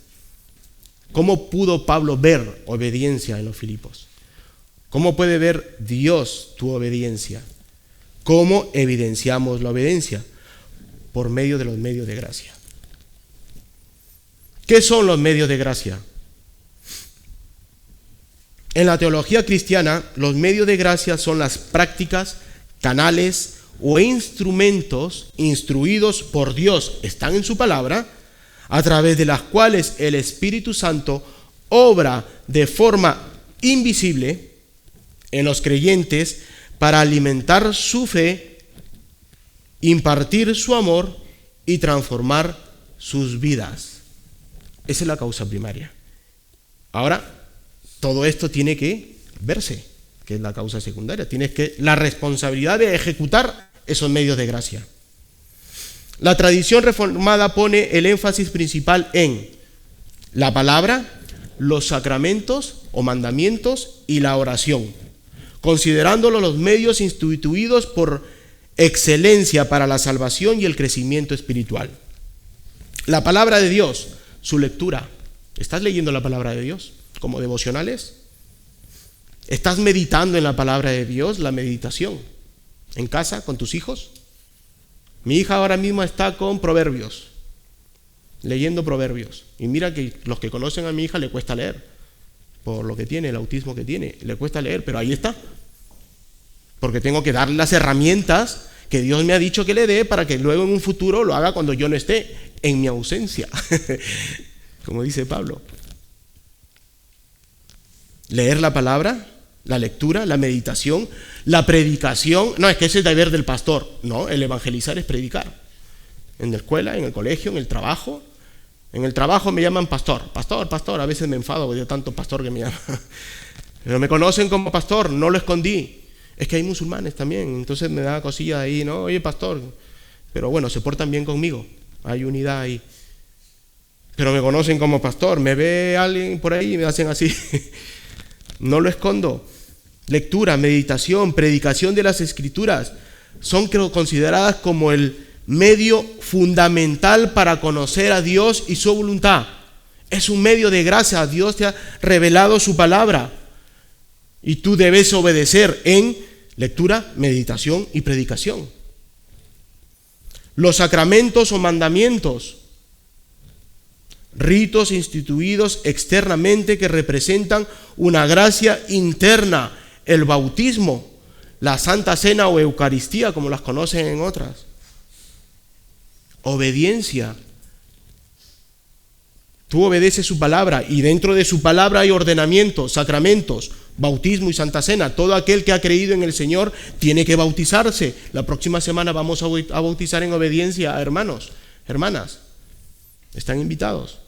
¿Cómo pudo Pablo ver obediencia en los Filipos? ¿Cómo puede ver Dios tu obediencia? ¿Cómo evidenciamos la obediencia? Por medio de los medios de gracia. ¿Qué son los medios de gracia? En la teología cristiana, los medios de gracia son las prácticas, canales o instrumentos instruidos por Dios, están en su palabra, a través de las cuales el Espíritu Santo obra de forma invisible en los creyentes para alimentar su fe, impartir su amor y transformar sus vidas. Esa es la causa primaria. Ahora, todo esto tiene que verse, que es la causa secundaria. Tienes que la responsabilidad de ejecutar esos medios de gracia. La tradición reformada pone el énfasis principal en la palabra, los sacramentos o mandamientos y la oración, considerándolo los medios instituidos por excelencia para la salvación y el crecimiento espiritual. La palabra de Dios, su lectura. ¿Estás leyendo la palabra de Dios como devocionales? ¿Estás meditando en la palabra de Dios, la meditación? ¿En casa, con tus hijos? Mi hija ahora mismo está con Proverbios, leyendo Proverbios. Y mira que los que conocen a mi hija le cuesta leer, por lo que tiene, el autismo que tiene, le cuesta leer, pero ahí está. Porque tengo que darle las herramientas que Dios me ha dicho que le dé para que luego en un futuro lo haga cuando yo no esté, en mi ausencia, como dice Pablo. Leer la palabra, la lectura, la meditación, la predicación. No, es que ese es deber del pastor. No, el evangelizar es predicar. En la escuela, en el colegio, en el trabajo. En el trabajo me llaman pastor. Pastor, pastor. A veces me enfado de tanto pastor que me llaman. Pero me conocen como pastor, no lo escondí. Es que hay musulmanes también, entonces me da cosilla ahí, ¿no? Oye, pastor. Pero bueno, se portan bien conmigo. Hay unidad ahí. Pero me conocen como pastor. Me ve alguien por ahí y me hacen así. No lo escondo. Lectura, meditación, predicación de las Escrituras son consideradas como el medio fundamental para conocer a Dios y su voluntad. Es un medio de gracia. Dios te ha revelado su palabra y tú debes obedecer en lectura, meditación y predicación. Los sacramentos o mandamientos, ritos instituidos externamente que representan una gracia interna, el bautismo, la Santa Cena o Eucaristía, como las conocen en otras. Obediencia. Tú obedeces su palabra y dentro de su palabra hay ordenamientos, sacramentos, bautismo y Santa Cena. Todo aquel que ha creído en el Señor tiene que bautizarse. La próxima semana vamos a bautizar en obediencia a hermanos, hermanas. Están invitados.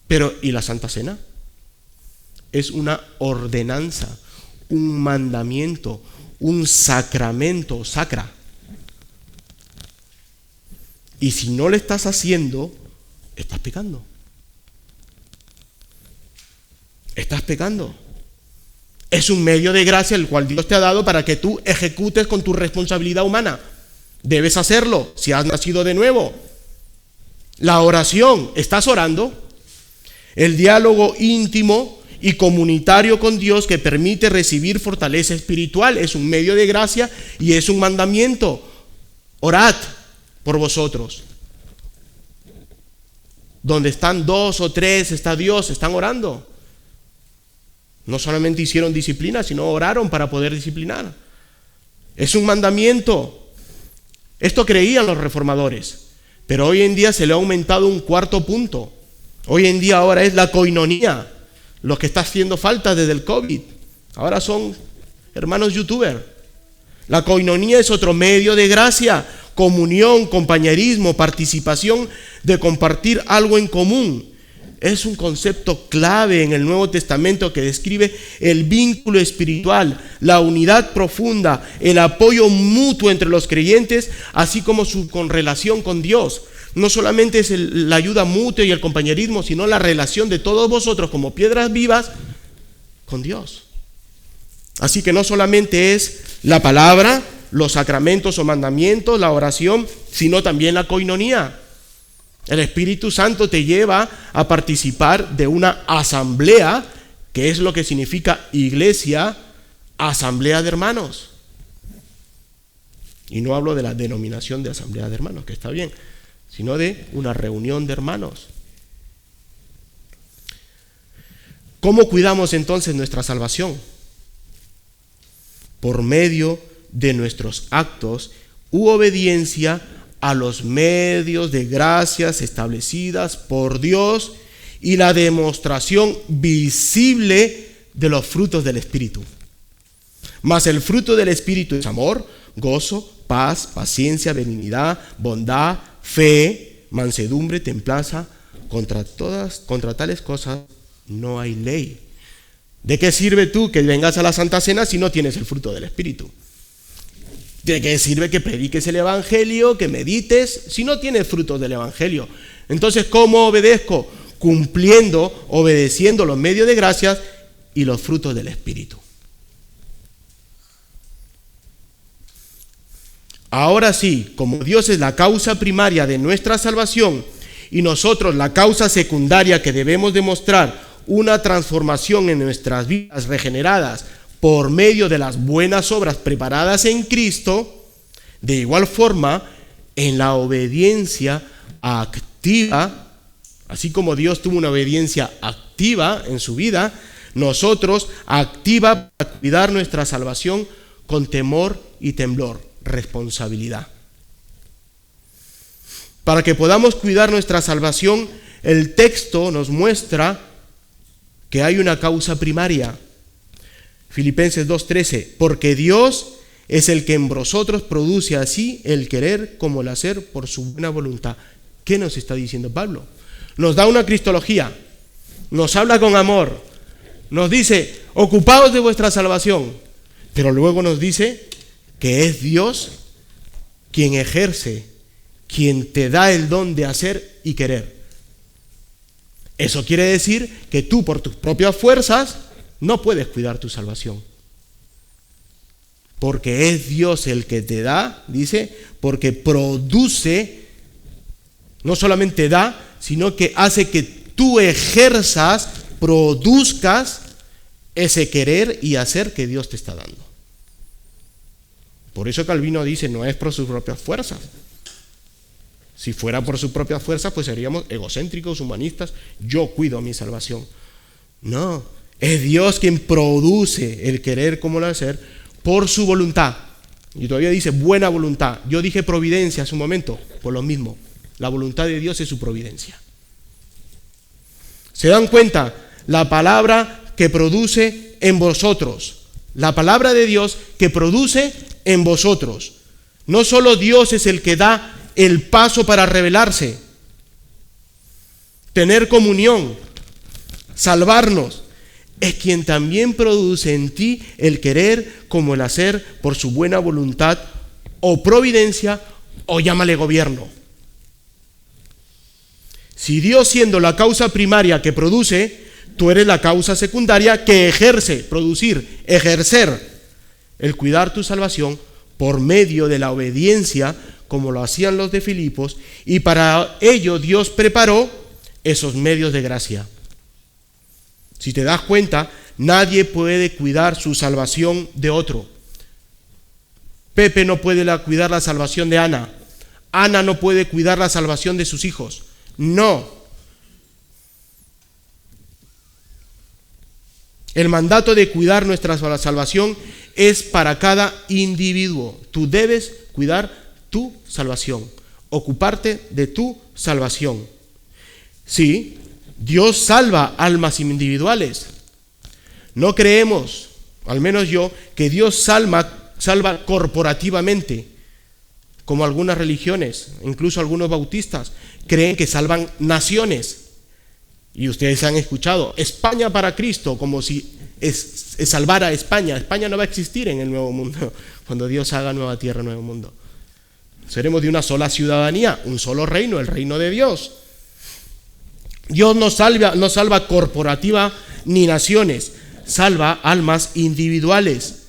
Pero, ¿y la Santa Cena? Es una ordenanza, un mandamiento, un sacramento, sacra. Y si no lo estás haciendo, estás pecando. Estás pecando. Es un medio de gracia el cual Dios te ha dado para que tú ejecutes con tu responsabilidad humana. Debes hacerlo si has nacido de nuevo. La oración, ¿estás orando? El diálogo íntimo y comunitario con Dios que permite recibir fortaleza espiritual es un medio de gracia y es un mandamiento. Orad por vosotros. Donde están 2 o 3 está Dios, están orando. No solamente hicieron disciplina, sino oraron para poder disciplinar. Es un mandamiento. Esto creían los reformadores. Pero hoy en día se le ha aumentado un cuarto punto. Hoy en día ahora es la koinonía, lo que está haciendo falta desde el COVID. Ahora son hermanos youtubers. La koinonía es otro medio de gracia, comunión, compañerismo, participación, de compartir algo en común. Es un concepto clave en el Nuevo Testamento que describe el vínculo espiritual, la unidad profunda, el apoyo mutuo entre los creyentes, así como su relación con Dios. No solamente es la ayuda mutua y el compañerismo, sino la relación de todos vosotros como piedras vivas con Dios. Así que no solamente es la palabra, los sacramentos o mandamientos, la oración, sino también la koinonía. El Espíritu Santo te lleva a participar de una asamblea, que es lo que significa iglesia, asamblea de hermanos. Y no hablo de la denominación de asamblea de hermanos, que está bien, sino de una reunión de hermanos. ¿Cómo cuidamos entonces nuestra salvación? Por medio de nuestros actos u obediencia a los medios de gracias establecidas por Dios y la demostración visible de los frutos del Espíritu. Mas el fruto del Espíritu es amor, gozo, paz, paciencia, benignidad, bondad, fe, mansedumbre, templanza. Contra tales cosas no hay ley. ¿De qué sirve tú que vengas a la Santa Cena si no tienes el fruto del Espíritu? ¿De qué sirve que prediques el Evangelio, que medites, si no tienes frutos del Evangelio? Entonces, ¿cómo obedezco? Obedeciendo los medios de gracias y los frutos del Espíritu. Ahora sí, como Dios es la causa primaria de nuestra salvación y nosotros la causa secundaria que debemos demostrar una transformación en nuestras vidas regeneradas por medio de las buenas obras preparadas en Cristo, de igual forma, en la obediencia activa, así como Dios tuvo una obediencia activa en su vida, nosotros activa para cuidar nuestra salvación con temor y temblor, responsabilidad. Para que podamos cuidar nuestra salvación, el texto nos muestra que hay una causa primaria. Filipenses 2:13, porque Dios es el que en vosotros produce así el querer como el hacer por su buena voluntad. ¿Qué nos está diciendo Pablo? Nos da una cristología, nos habla con amor, nos dice, ocupaos de vuestra salvación, pero luego nos dice que es Dios quien ejerce, quien te da el don de hacer y querer. Eso quiere decir que tú por tus propias fuerzas no puedes cuidar tu salvación. Porque es Dios el que te da, dice, porque produce, no solamente da, sino que hace que tú ejerzas, produzcas ese querer y hacer que Dios te está dando. Por eso Calvino dice, no es por sus propias fuerzas. Si fuera por sus propias fuerzas, pues seríamos egocéntricos, humanistas, yo cuido mi salvación. No, es Dios quien produce el querer como el hacer por su voluntad. Y todavía dice buena voluntad. Yo dije providencia hace un momento, por lo mismo. La voluntad de Dios es su providencia. ¿Se dan cuenta? La palabra que produce en vosotros. La palabra de Dios que produce en vosotros. No solo Dios es el que da el paso para revelarse, tener comunión, salvarnos, es quien también produce en ti el querer como el hacer por su buena voluntad o providencia o llámale gobierno. Si Dios siendo la causa primaria que produce, tú eres la causa secundaria que ejerce, producir, ejercer el cuidar tu salvación por medio de la obediencia como lo hacían los de Filipos, y para ello Dios preparó esos medios de gracia. Si te das cuenta, nadie puede cuidar su salvación de otro. Pepe no puede cuidar la salvación de Ana. Ana no puede cuidar la salvación de sus hijos. No. El mandato de cuidar nuestra salvación es para cada individuo. Tú debes cuidar tu salvación, ocuparte de tu salvación. Sí, Dios salva almas individuales. No creemos, al menos yo, que Dios salva corporativamente, como algunas religiones, incluso algunos bautistas, creen que salvan naciones. Y ustedes han escuchado, España para Cristo, como si salvara a España. España no va a existir en el nuevo mundo, cuando Dios haga nueva tierra, nuevo mundo. Seremos de una sola ciudadanía, un solo reino, el reino de Dios. Dios no salva corporativa ni naciones, salva almas individuales.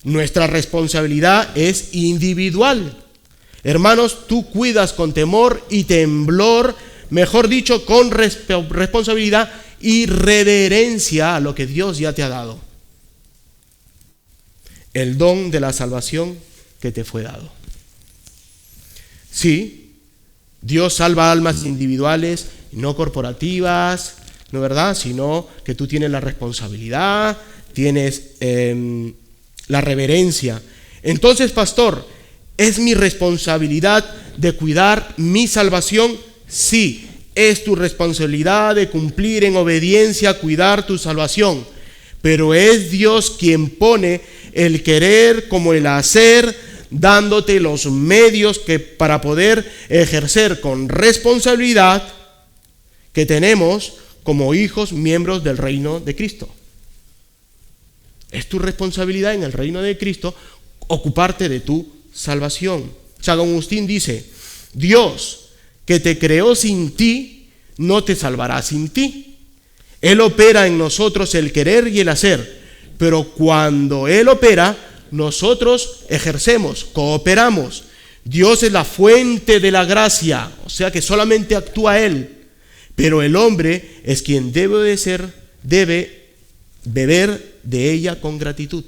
Nuestra responsabilidad es individual. Hermanos, tú cuidas con temor y temblor, mejor dicho, con responsabilidad y reverencia a lo que Dios ya te ha dado. El don de la salvación que te fue dado. Sí, Dios salva almas individuales, no corporativas, ¿no es verdad? Sino que tú tienes la responsabilidad, tienes la reverencia. Entonces, pastor, ¿es mi responsabilidad de cuidar mi salvación? Sí, es tu responsabilidad de cumplir en obediencia, cuidar tu salvación. Pero es Dios quien pone el querer como el hacer, dándote los medios para poder ejercer con responsabilidad que tenemos como hijos, miembros del reino de Cristo. Es tu responsabilidad en el reino de Cristo ocuparte de tu salvación. San Agustín dice, Dios que te creó sin ti, no te salvará sin ti. Él opera en nosotros el querer y el hacer, pero cuando Él opera, nosotros ejercemos, cooperamos. Dios es la fuente de la gracia, o sea que solamente actúa Él, pero el hombre es quien debe beber de ella con gratitud.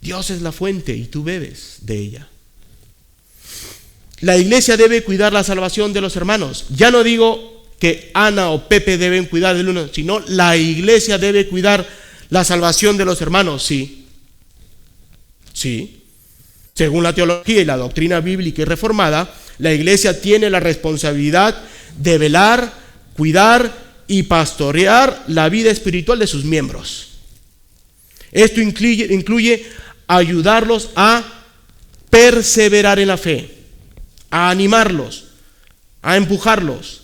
Dios es la fuente y tú bebes de ella. La iglesia debe cuidar la salvación de los hermanos. Ya no digo que Ana o Pepe deben cuidar del uno, sino la iglesia debe cuidar la salvación de los hermanos, sí. Sí. Según la teología y la doctrina bíblica y reformada, la iglesia tiene la responsabilidad de velar, cuidar y pastorear la vida espiritual de sus miembros. Esto incluye ayudarlos a perseverar en la fe, a animarlos, a empujarlos,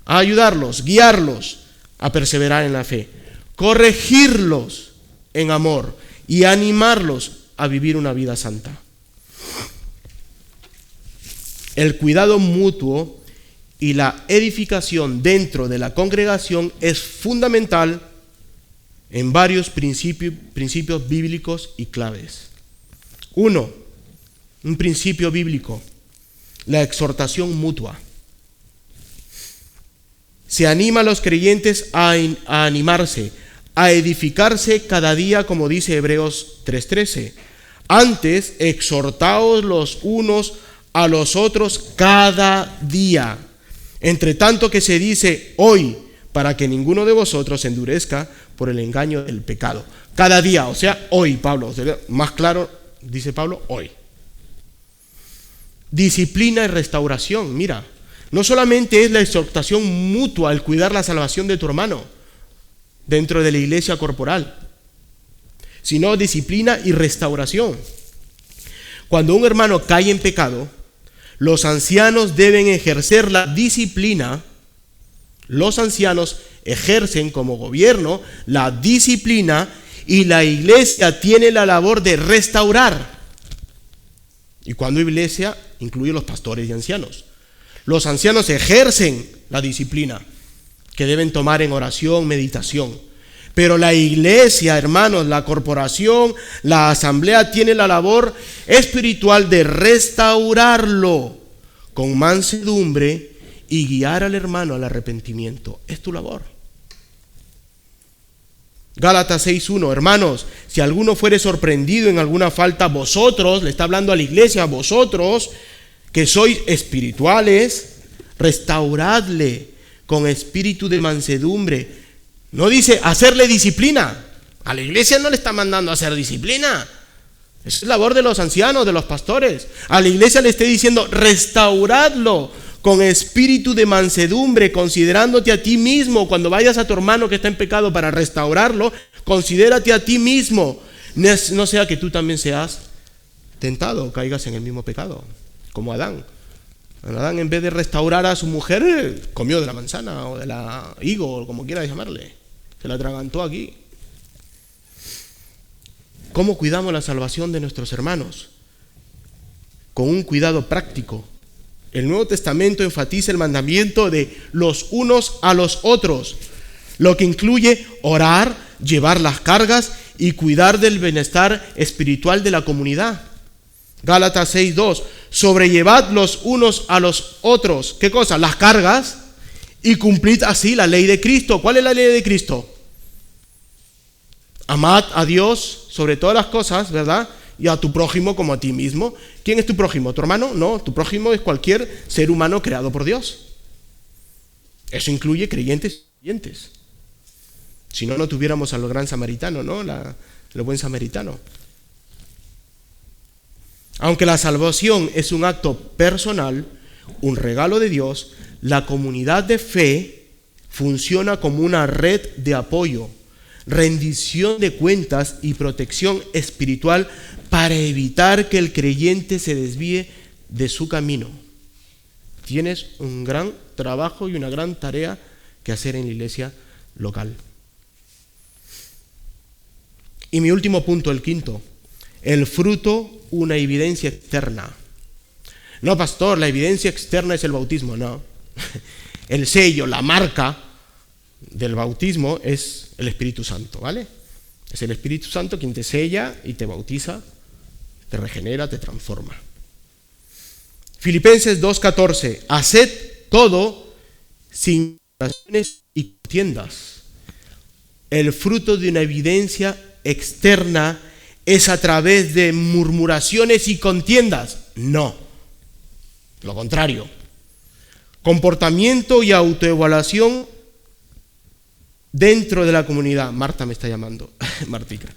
a ayudarlos, guiarlos a perseverar en la fe, corregirlos en amor y animarlos a vivir una vida santa. El cuidado mutuo y la edificación dentro de la congregación es fundamental en varios principios bíblicos y claves. Uno, un principio bíblico, la exhortación mutua. Se anima a los creyentes a animarse, a edificarse cada día, como dice Hebreos 3:13. Antes, exhortaos los unos a los otros cada día, entre tanto que se dice hoy, para que ninguno de vosotros se endurezca por el engaño del pecado. Cada día, o sea, hoy, Pablo, más claro, dice Pablo, hoy. Disciplina y restauración, mira, no solamente es la exhortación mutua, el cuidar la salvación de tu hermano dentro de la iglesia corporal, sino disciplina y restauración. Cuando un hermano cae en pecado, los ancianos deben ejercer la disciplina. Los ancianos ejercen como gobierno la disciplina y la iglesia tiene la labor de restaurar. Y cuando iglesia incluye los pastores y ancianos. Los ancianos ejercen la disciplina que deben tomar en oración, meditación. Pero la iglesia, hermanos, la corporación, la asamblea tiene la labor espiritual de restaurarlo con mansedumbre y guiar al hermano al arrepentimiento. Es tu labor. Gálatas 6:1, hermanos, si alguno fuere sorprendido en alguna falta, vosotros, le está hablando a la iglesia, vosotros que sois espirituales, restauradle con espíritu de mansedumbre. No dice hacerle disciplina. A la iglesia no le está mandando a hacer disciplina. Es labor de los ancianos, de los pastores. A la iglesia le está diciendo restauradlo con espíritu de mansedumbre, considerándote a ti mismo. Cuando vayas a tu hermano que está en pecado para restaurarlo, considérate a ti mismo. No sea que tú también seas tentado o caigas en el mismo pecado, como Adán. Adán, en vez de restaurar a su mujer, comió de la manzana o de la higo, o como quieras llamarle. Se la atragantó aquí. ¿Cómo cuidamos la salvación de nuestros hermanos? Con un cuidado práctico. El Nuevo Testamento enfatiza el mandamiento de los unos a los otros, lo que incluye orar, llevar las cargas y cuidar del bienestar espiritual de la comunidad. Gálatas 6:2, sobrellevad los unos a los otros, ¿qué cosa? Las cargas, y cumplid así la ley de Cristo. ¿Cuál es la ley de Cristo? Amad a Dios sobre todas las cosas, ¿verdad? Y a tu prójimo como a ti mismo. ¿Quién es tu prójimo? ¿Tu hermano? No, tu prójimo es cualquier ser humano creado por Dios. Eso incluye creyentes y creyentes. Si no, no tuviéramos al gran samaritano, ¿no? El buen samaritano. Aunque la salvación es un acto personal, un regalo de Dios, la comunidad de fe funciona como una red de apoyo, rendición de cuentas y protección espiritual para evitar que el creyente se desvíe de su camino. Tienes un gran trabajo y una gran tarea que hacer en la iglesia local. Y mi último punto, el quinto, el fruto, una evidencia externa. No, pastor, la evidencia externa es el bautismo, no. El sello, la marca del bautismo es el Espíritu Santo, ¿vale? Es el Espíritu Santo quien te sella y te bautiza, te regenera, te transforma. Filipenses 2:14, haced todo sin murmuraciones y contiendas. El fruto de una evidencia externa es a través de murmuraciones y contiendas. No, lo contrario. Comportamiento y autoevaluación dentro de la comunidad. Marta me está llamando, Martica.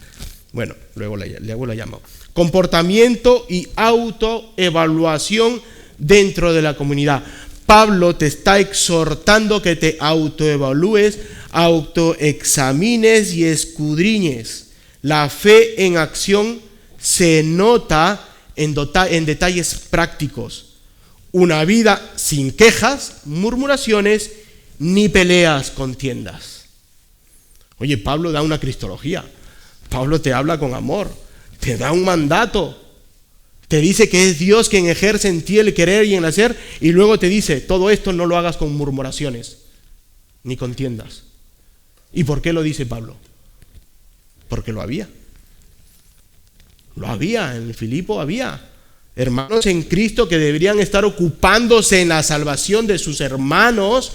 Bueno, luego la llamo. Comportamiento y autoevaluación dentro de la comunidad. Pablo te está exhortando que te autoevalúes, autoexamines y escudriñes. La fe en acción se nota en detalles prácticos. Una vida sin quejas, murmuraciones, ni peleas, contiendas. Oye, Pablo da una cristología. Pablo te habla con amor, te da un mandato. Te dice que es Dios quien ejerce en ti el querer y el hacer, y luego te dice, todo esto no lo hagas con murmuraciones, ni contiendas. ¿Y por qué lo dice Pablo? Porque lo había. Lo había, en Filipo había hermanos en Cristo que deberían estar ocupándose en la salvación de sus hermanos.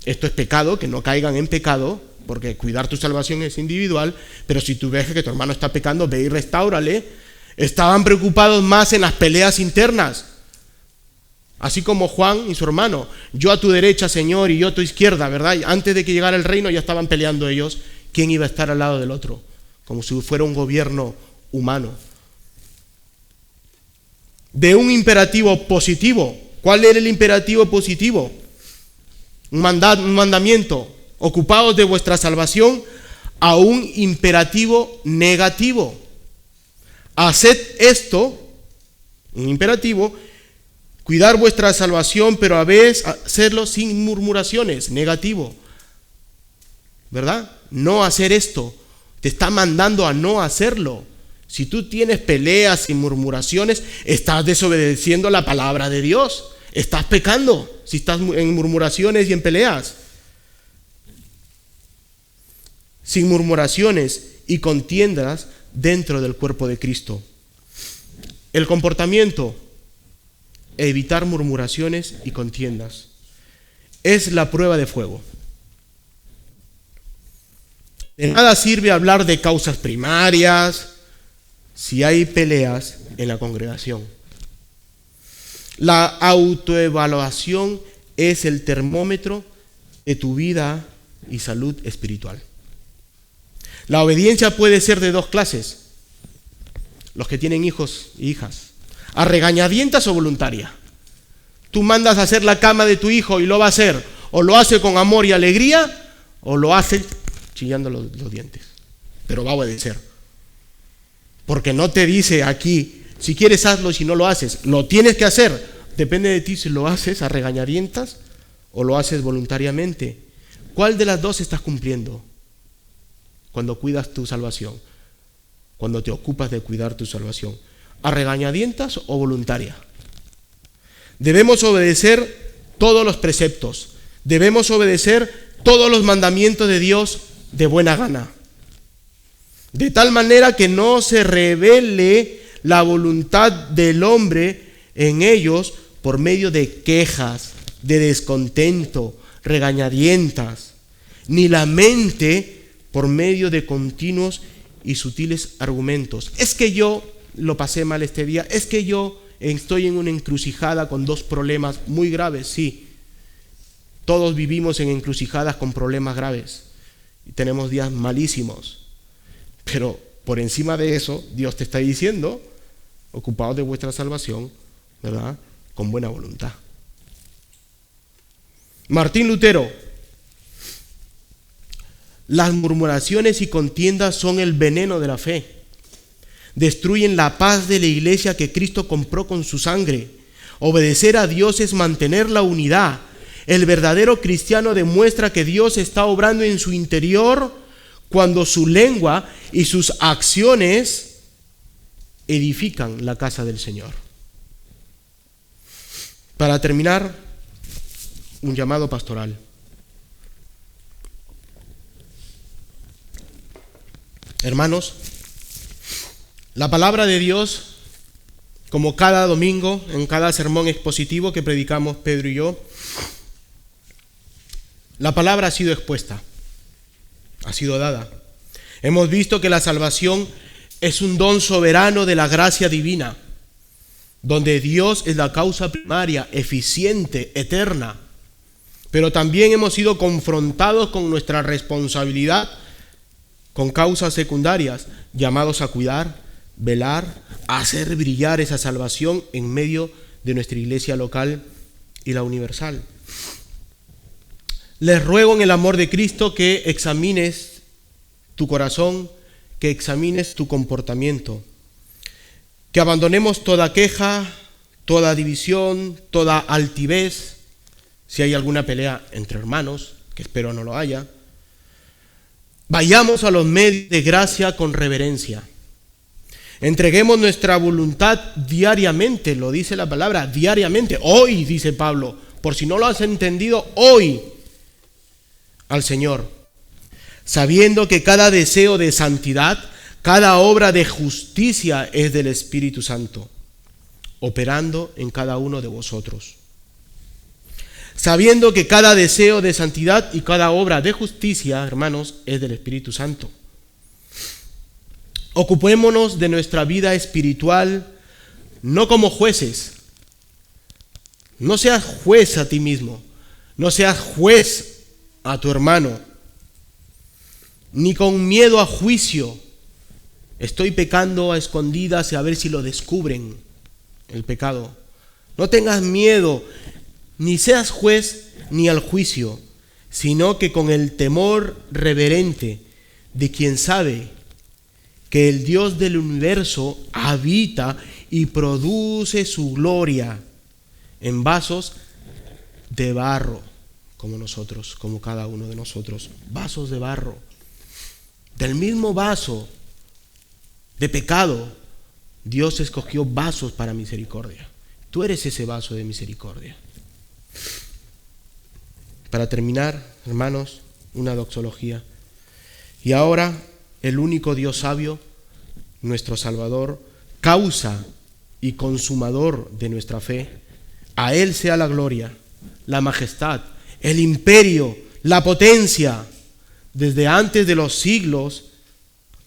Esto es pecado, que no caigan en pecado, porque cuidar tu salvación es individual, pero si tú ves que tu hermano está pecando, ve y restáurale. Estaban preocupados más en las peleas internas, así como Juan y su hermano. Yo a tu derecha, Señor, y yo a tu izquierda, ¿verdad? Antes de que llegara el reino ya estaban peleando ellos quién iba a estar al lado del otro, como si fuera un gobierno humano. De un imperativo positivo. ¿Cuál era el imperativo positivo? Un mandamiento. Ocupados de vuestra salvación, a un imperativo negativo. Haced esto, un imperativo, cuidar vuestra salvación, pero a veces hacerlo sin murmuraciones, negativo. ¿Verdad? No hacer esto. Te está mandando a no hacerlo. Si tú tienes peleas y murmuraciones, estás desobedeciendo la palabra de Dios. Estás pecando si estás en murmuraciones y en peleas. Sin murmuraciones y contiendas dentro del cuerpo de Cristo. El comportamiento, evitar murmuraciones y contiendas, es la prueba de fuego. De nada sirve hablar de causas primarias si hay peleas en la congregación. La autoevaluación es el termómetro de tu vida y salud espiritual. La obediencia puede ser de dos clases. Los que tienen hijos e hijas. A regañadientas o voluntaria. Tú mandas a hacer la cama de tu hijo y lo va a hacer. O lo hace con amor y alegría, o lo hace chillando los dientes. Pero va a obedecer. Porque no te dice aquí, si quieres hazlo, si no lo haces. Lo tienes que hacer. Depende de ti si lo haces a regañadientas o lo haces voluntariamente. ¿Cuál de las dos estás cumpliendo cuando cuidas tu salvación? Cuando te ocupas de cuidar tu salvación. ¿A regañadientas o voluntaria? Debemos obedecer todos los preceptos. Debemos obedecer todos los mandamientos de Dios de buena gana. De tal manera que no se revele la voluntad del hombre en ellos por medio de quejas, de descontento, regañadientas, ni la mente por medio de continuos y sutiles argumentos. Es que yo lo pasé mal este día, es que yo estoy en una encrucijada con dos problemas muy graves, sí. Todos vivimos en encrucijadas con problemas graves y tenemos días malísimos. Pero por encima de eso, Dios te está diciendo, ocupaos de vuestra salvación, ¿verdad? Con buena voluntad. Martín Lutero: las murmuraciones y contiendas son el veneno de la fe. Destruyen la paz de la iglesia que Cristo compró con su sangre. Obedecer a Dios es mantener la unidad. El verdadero cristiano demuestra que Dios está obrando en su interior cuando su lengua y sus acciones edifican la casa del Señor. Para terminar, un llamado pastoral. Hermanos, la palabra de Dios, como cada domingo, en cada sermón expositivo que predicamos Pedro y yo, la palabra ha sido expuesta, ha sido dada. Hemos visto que la salvación es un don soberano de la gracia divina, donde Dios es la causa primaria, eficiente, eterna. Pero también hemos sido confrontados con nuestra responsabilidad, con causas secundarias, llamados a cuidar, velar, a hacer brillar esa salvación en medio de nuestra iglesia local y la universal. Les ruego en el amor de Cristo que examines tu corazón, que examines tu comportamiento, que abandonemos toda queja, toda división, toda altivez, si hay alguna pelea entre hermanos, que espero no lo haya. Vayamos a los medios de gracia con reverencia. Entreguemos nuestra voluntad diariamente, lo dice la palabra, diariamente. Hoy, dice Pablo, por si no lo has entendido, hoy al Señor, sabiendo que cada deseo de santidad, cada obra de justicia es del Espíritu Santo, operando en cada uno de vosotros. Sabiendo que cada deseo de santidad y cada obra de justicia, hermanos, es del Espíritu Santo. Ocupémonos de nuestra vida espiritual no como jueces. No seas juez a ti mismo, no seas juez a tu hermano, ni con miedo a juicio. Estoy pecando a escondidas y a ver si lo descubren, el pecado. No tengas miedo, ni seas juez ni al juicio, sino que con el temor reverente de quien sabe que el Dios del universo habita y produce su gloria en vasos de barro, como nosotros, como cada uno de nosotros, vasos de barro. Del mismo vaso de pecado, Dios escogió vasos para misericordia. Tú eres ese vaso de misericordia. Para terminar, hermanos, una doxología. Y ahora, el único Dios sabio, nuestro Salvador, causa y consumador de nuestra fe, a Él sea la gloria, la majestad, el imperio, la potencia, desde antes de los siglos,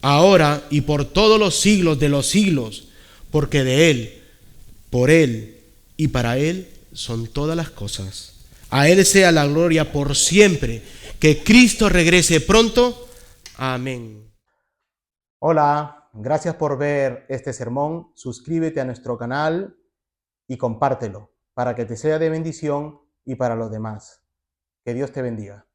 ahora y por todos los siglos de los siglos, porque de Él, por Él y para Él son todas las cosas. A Él sea la gloria por siempre. Que Cristo regrese pronto. Amén. Hola, gracias por ver este sermón. Suscríbete a nuestro canal y compártelo. para que te sea de bendición y para los demás. Que Dios te bendiga.